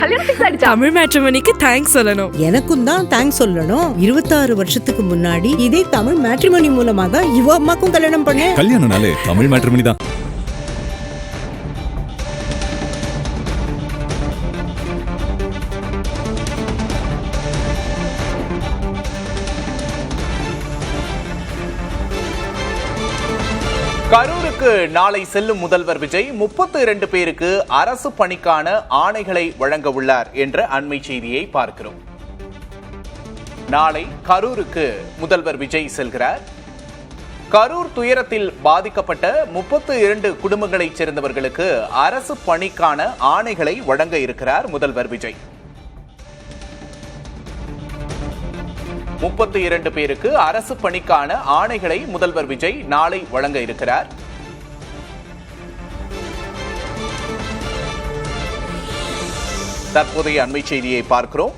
Tamil மேட்ரிமோனிக்கு thanks சொல்லணும். எனக்கும் தான் தேங்க்ஸ் சொல்லணும். 26 வருஷத்துக்கு முன்னாடி இதே தமிழ் மேட்ரிமோனி மூலமா தான் இவ அம்மாக்கும் கல்யாணம் பண்ணேன். கல்யாணம்னாலே தமிழ் மேட்ரிமோனி தான். கரூருக்கு நாளை செல்லும் முதல்வர் விஜய் 32 பேருக்கு அரசு பணிக்கான ஆணைகளை வழங்க உள்ளார் என்ற அண்மை செய்தியை பார்க்கிறோம். நாளை கரூருக்கு முதல்வர் விஜய் செல்கிறார். கரூர் துயரத்தில் பாதிக்கப்பட்ட 32 குடும்பங்களைச் சேர்ந்தவர்களுக்கு அரசு பணிக்கான ஆணைகளை வழங்க இருக்கிறார் முதல்வர் விஜய். 32 பேருக்கு அரசு பணிக்கான ஆணைகளை முதல்வர் விஜய் நாளை வழங்க இருக்கிறார். தற்போதைய அண்மை செய்தியை பார்க்கிறோம்.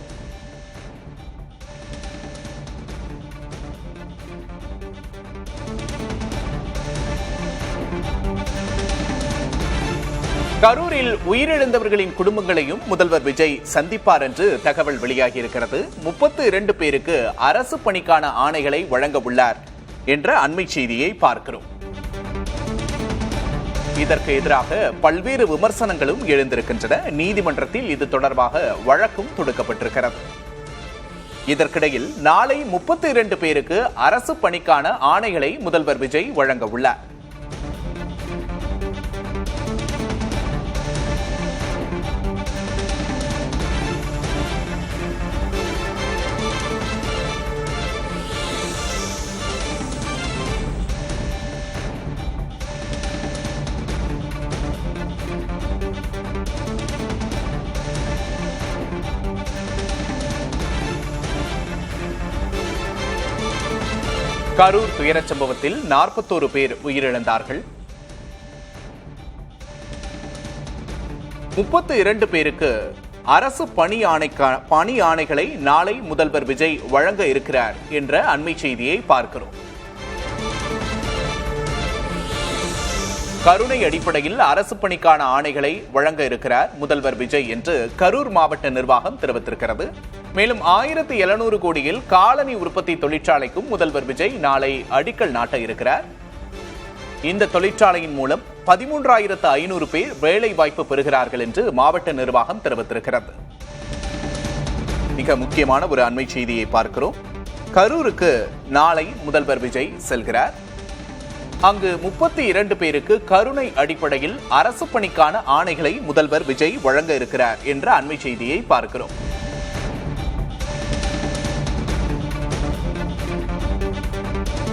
கரூரில் உயிரிழந்தவர்களின் குடும்பங்களையும் முதல்வர் விஜய் சந்திப்பார் என்று தகவல் வெளியாகி இருக்கிறது. 32 பேருக்கு அரசு பணிக்கான ஆணைகளை வழங்க உள்ளார் என்ற அண்மை செய்தியை பார்க்கிறோம். இதற்கு எதிராக பல்வேறு விமர்சனங்களும் எழுந்திருக்கின்றன. நீதிமன்றத்தில் இது தொடர்பாக வழக்கும் தொடுக்கப்பட்டிருக்கிறது. இதற்கிடையில் நாளை 32 பேருக்கு அரசு பணிக்கான ஆணைகளை முதல்வர் விஜய் வழங்க உள்ளார். கரூர் துயரச் சம்பவத்தில் 41 பேர் உயிரிழந்தார்கள். 32 பேருக்கு அரசு பணி ஆணைகளை நாளை முதல்வர் விஜய் வழங்க இருக்கிறார் என்ற அண்மை செய்தியை பார்க்கிறோம். கருணை அடிப்படையில் அரசு பணிக்கான ஆணைகளை வழங்க இருக்கிறார் முதல்வர் விஜய் என்று கரூர் மாவட்ட நிர்வாகம் தெரிவித்திருக்கிறது. மேலும் 1700 கோடியில் காலனி உற்பத்தி தொழிற்சாலைக்கும் முதல்வர் விஜய் நாளை அடிக்கல் நாட்ட இருக்கிறார். இந்த தொழிற்சாலையின் மூலம் 13,500 பேர் வேலை வாய்ப்பு பெறுகிறார்கள் என்று மாவட்ட நிர்வாகம் தெரிவித்திருக்கிறது. மிக முக்கியமான ஒரு அண்மை செய்தியை பார்க்கிறோம். கரூருக்கு நாளை முதல்வர் விஜய் செல்கிறார். அங்கு 32 பேருக்கு கருணை அடிப்படையில் அரசு பணிக்கான ஆணைகளை முதல்வர் விஜய் வழங்க இருக்கிறார் என்ற அண்மை செய்தியை பார்க்கிறோம்.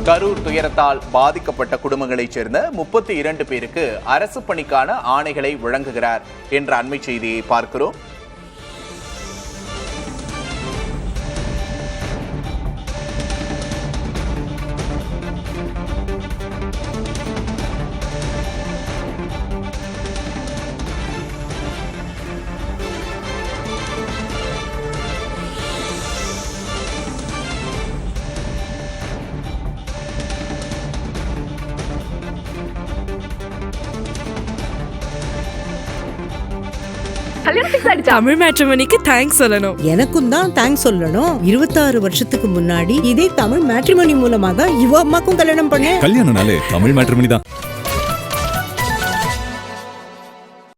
கரூர் துயரத்தால் பாதிக்கப்பட்ட குடும்பங்களைச் சேர்ந்த 32 பேருக்கு அரசு பணிக்கான ஆணைகளை வழங்குகிறார் என்ற அண்மை செய்தியை பார்க்கிறோம். தமிழ் மேட்ரிமோனிக்கு தேங்க்ஸ் சொல்லணும். எனக்கும் தான் தேங்க்ஸ் சொல்லணும். 26 வருஷத்துக்கு முன்னாடி இதே தமிழ் மேட்ரிமோனி மூலமா தான் இவ அம்மாக்கும் கல்யாணம் பண்ணேன். கல்யாணம்னாலே தமிழ் மேட்ரிமோனி தான்.